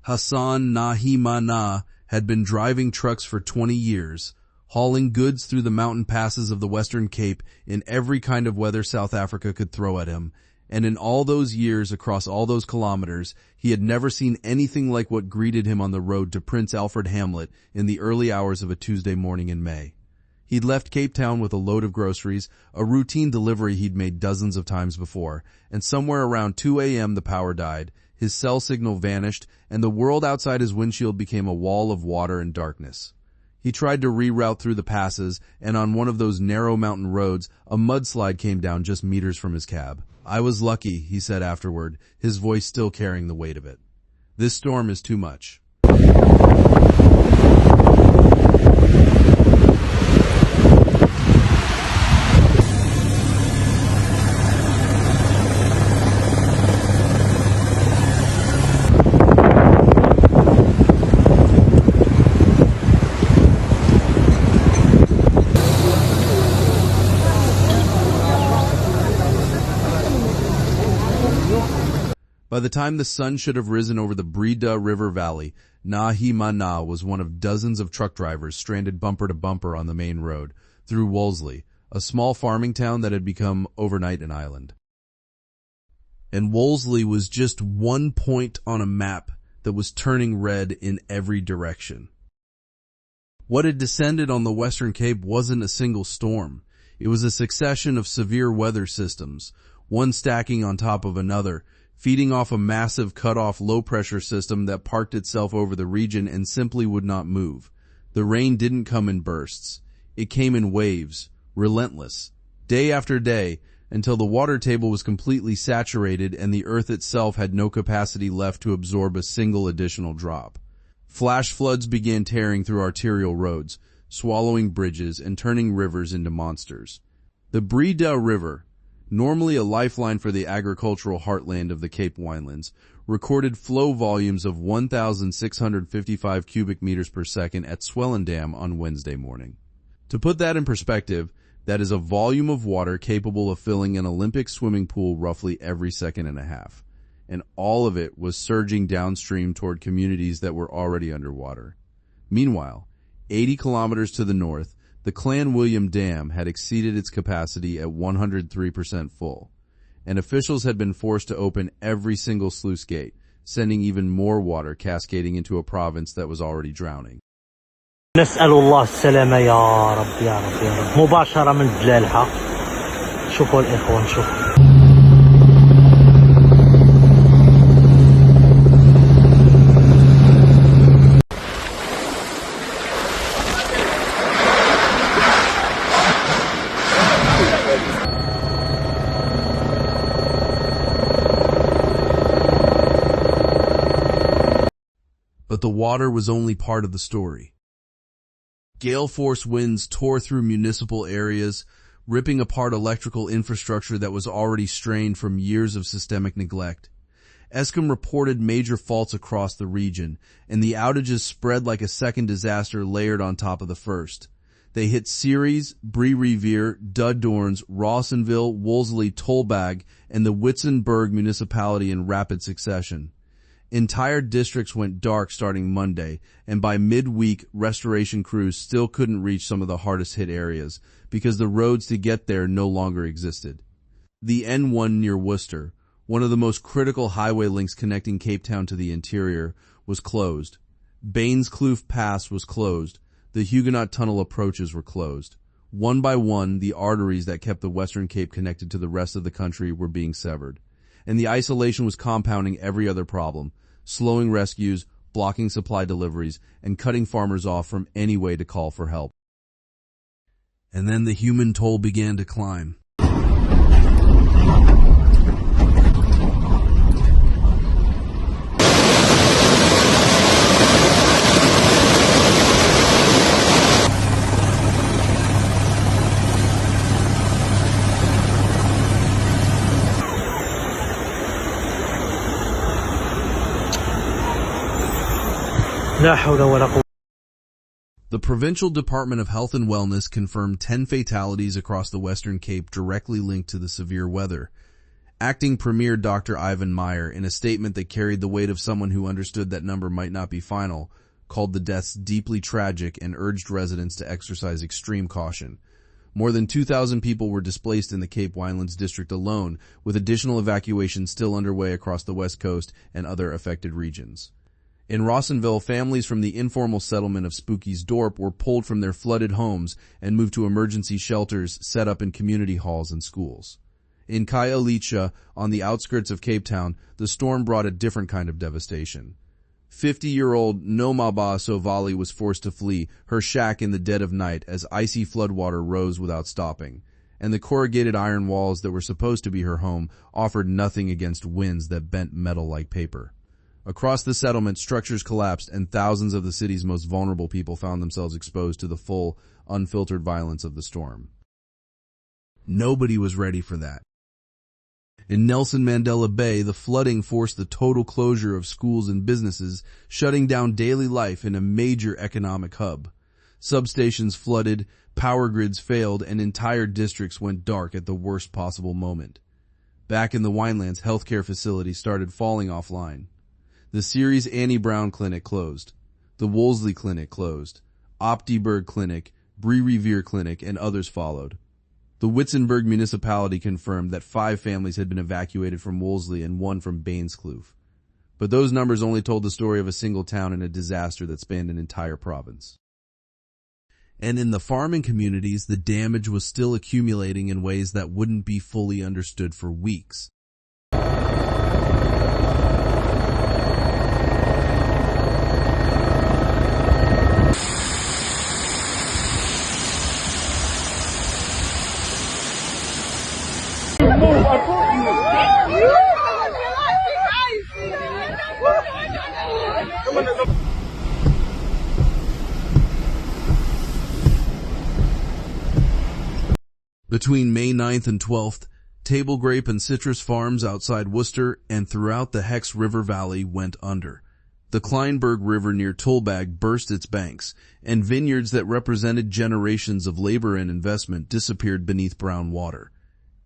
Hassan Nahimana had been driving trucks for 20 years, hauling goods through the mountain passes of the Western Cape in every kind of weather South Africa could throw at him, and in all those years across all those kilometers, he had never seen anything like what greeted him on the road to Prince Alfred Hamlet in the early hours of a Tuesday morning in May. He'd left Cape Town with a load of groceries, a routine delivery he'd made dozens of times before, and somewhere around 2 a.m. the power died, his cell signal vanished, and the world outside his windshield became a wall of water and darkness. He tried to reroute through the passes, and on one of those narrow mountain roads, a mudslide came down just meters from his cab. "I was lucky," he said afterward, his voice still carrying the weight of it. "This storm is too much." By the time the sun should have risen over the Breda River Valley, Nahimana was one of dozens of truck drivers stranded bumper to bumper on the main road through Wolseley, a small farming town that had become overnight an island. And Wolseley was just one point on a map that was turning red in every direction. What had descended on the Western Cape wasn't a single storm. It was a succession of severe weather systems, one stacking on top of another, feeding off a massive cut-off low-pressure system that parked itself over the region and simply would not move. The rain didn't come in bursts. It came in waves, relentless, day after day, until the water table was completely saturated and the earth itself had no capacity left to absorb a single additional drop. Flash floods began tearing through arterial roads, swallowing bridges and turning rivers into monsters. The Breda River, normally a lifeline for the agricultural heartland of the Cape Winelands, recorded flow volumes of 1,655 cubic meters per second at Swellendam on Wednesday morning. To put that in perspective, that is a volume of water capable of filling an Olympic swimming pool roughly every second and a half. And all of it was surging downstream toward communities that were already underwater. Meanwhile, 80 kilometers to the north, the Clan William Dam had exceeded its capacity at 103% full, and officials had been forced to open every single sluice gate, sending even more water cascading into a province that was already drowning. نسأل الله السلامة يا رب يا رب يا رب مباشرة من جلالها. شوفوا الإخوان شوفوا. But the water was only part of the story. Gale force winds tore through municipal areas, ripping apart electrical infrastructure that was already strained from years of systemic neglect. Eskom reported major faults across the region, and the outages spread like a second disaster layered on top of the first. They hit Ceres, Brie Riviere, Dudorns, Rawsonville, Wolseley, Tolbag, and the Witzenberg municipality in rapid succession. Entire districts went dark starting Monday, and by midweek, restoration crews still couldn't reach some of the hardest hit areas because the roads to get there no longer existed. The N1 near Worcester, one of the most critical highway links connecting Cape Town to the interior, was closed. Bainskloof Pass was closed. The Huguenot Tunnel approaches were closed. One by one, the arteries that kept the Western Cape connected to the rest of the country were being severed. And the isolation was compounding every other problem. slowing rescues, blocking supply deliveries, and cutting farmers off from any way to call for help. And then the human toll began to climb. لا حول ولا قوة. The Provincial Department of Health and Wellness confirmed 10 fatalities across the Western Cape directly linked to the severe weather. Acting Premier Dr. Ivan Meyer, in a statement that carried the weight of someone who understood that number might not be final, called the deaths deeply tragic and urged residents to exercise extreme caution. More than 2,000 people were displaced in the Cape Winelands district alone, with additional evacuations still underway across the West Coast and other affected regions. In Rawsonville, families from the informal settlement of Spooky's Dorp were pulled from their flooded homes and moved to emergency shelters set up in community halls and schools. In Khayelitsha, on the outskirts of Cape Town, the storm brought a different kind of devastation. 50-year-old Nomaba Sovali was forced to flee her shack in the dead of night as icy floodwater rose without stopping, and the corrugated iron walls that were supposed to be her home offered nothing against winds that bent metal like paper. Across the settlement, structures collapsed and thousands of the city's most vulnerable people found themselves exposed to the full, unfiltered violence of the storm. Nobody was ready for that. In Nelson Mandela Bay, the flooding forced the total closure of schools and businesses, shutting down daily life in a major economic hub. Substations flooded, power grids failed, and entire districts went dark at the worst possible moment. Back in the Winelands, healthcare facilities started falling offline. The Ceres Annie Brown Clinic closed. The Wolseley Clinic closed. Optiberg Clinic, Bree Revere Clinic, and others followed. The Witzenberg municipality confirmed that 5 families had been evacuated from Wolseley and 1 from Bainskloof. But those numbers only told the story of a single town in a disaster that spanned an entire province. And in the farming communities, the damage was still accumulating in ways that wouldn't be fully understood for weeks. Between May 9th and 12th, table grape and citrus farms outside Worcester and throughout the Hex River Valley went under. The Kleinberg River near Tulbagh burst its banks, and vineyards that represented generations of labor and investment disappeared beneath brown water.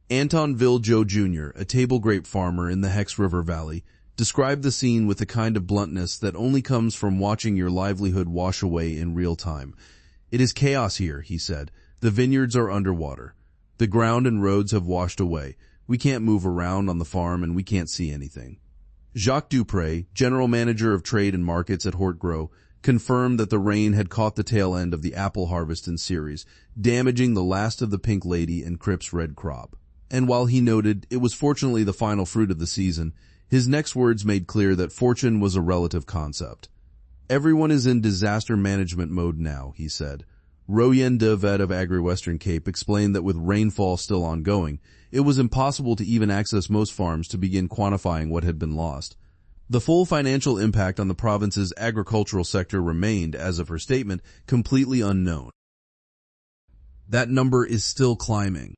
Anton Joe Jr., a table grape farmer in the Hex River Valley, described the scene with the kind of bluntness that only comes from watching your livelihood wash away in real time. "It is chaos here," he said. "The vineyards are underwater. The ground and roads have washed away. We can't move around on the farm and we can't see anything." Jacques Dupré, general manager of trade and markets at Hortgrow, confirmed that the rain had caught the tail end of the apple harvest in Ceres, damaging the last of the Pink Lady and Cripp's red crop. And while he noted it was fortunately the final fruit of the season, his next words made clear that fortune was a relative concept. "Everyone is in disaster management mode now," he said. Royen de Vet of Agri-Western Cape explained that with rainfall still ongoing, it was impossible to even access most farms to begin quantifying what had been lost. The full financial impact on the province's agricultural sector remained, as of her statement, completely unknown. That number is still climbing.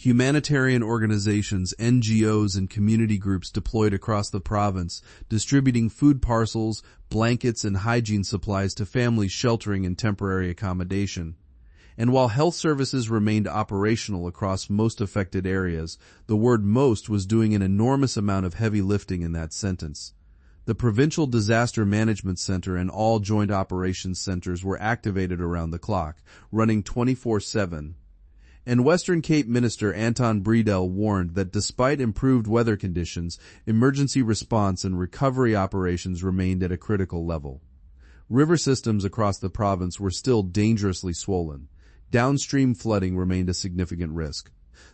Humanitarian organizations, NGOs, and community groups deployed across the province, distributing food parcels, blankets, and hygiene supplies to families sheltering in temporary accommodation. And while health services remained operational across most affected areas, the word "most" was doing an enormous amount of heavy lifting in that sentence. The Provincial Disaster Management Center and all joint operations centers were activated around the clock, running 24/7. And Western Cape Minister Anton Breedel warned that despite improved weather conditions, emergency response and recovery operations remained at a critical level. River systems across the province were still dangerously swollen. Downstream flooding remained a significant risk.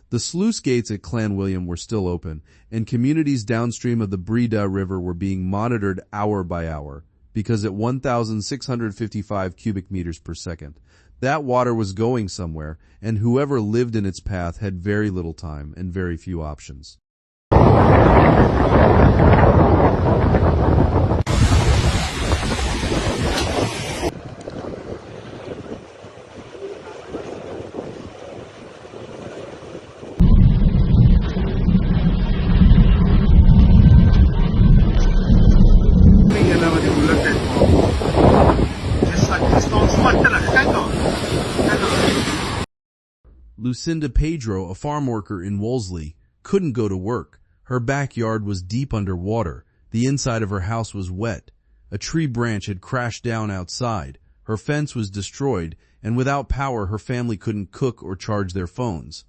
The sluice gates at Clanwilliam were still open, and communities downstream of the Breda River were being monitored hour by hour, because at 1,655 cubic meters per second, that water was going somewhere, and whoever lived in its path had very little time and very few options. Lucinda Pedro, a farm worker in Wolseley, couldn't go to work. Her backyard was deep under water. The inside of her house was wet. A tree branch had crashed down outside. Her fence was destroyed, and without power her family couldn't cook or charge their phones.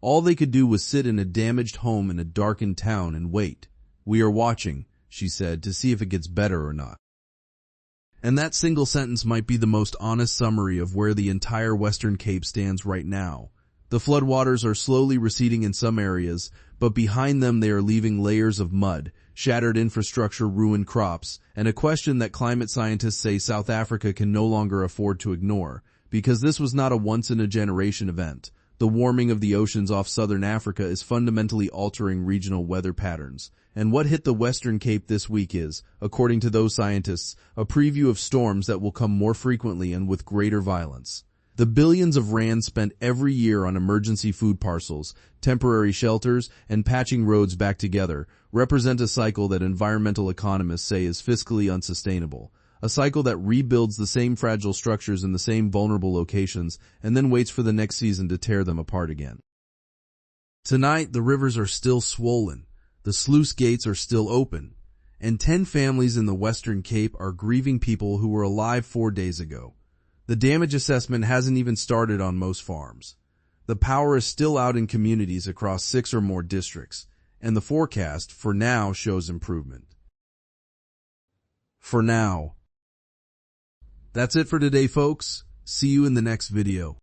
All they could do was sit in a damaged home in a darkened town and wait. "We are watching," she said, "to see if it gets better or not." And that single sentence might be the most honest summary of where the entire Western Cape stands right now. The floodwaters are slowly receding in some areas, but behind them they are leaving layers of mud, shattered infrastructure, ruined crops, and a question that climate scientists say South Africa can no longer afford to ignore, because this was not a once-in-a-generation event. The warming of the oceans off southern Africa is fundamentally altering regional weather patterns, and what hit the Western Cape this week is, according to those scientists, a preview of storms that will come more frequently and with greater violence. The billions of rands spent every year on emergency food parcels, temporary shelters, and patching roads back together represent a cycle that environmental economists say is fiscally unsustainable. A cycle that rebuilds the same fragile structures in the same vulnerable locations and then waits for the next season to tear them apart again. Tonight, the rivers are still swollen. The sluice gates are still open. And 10 families in the Western Cape are grieving people who were alive 4 days ago. The damage assessment hasn't even started on most farms. The power is still out in communities across 6 or more districts, and the forecast, for now, shows improvement. For now. That's it for today, folks. See you in the next video.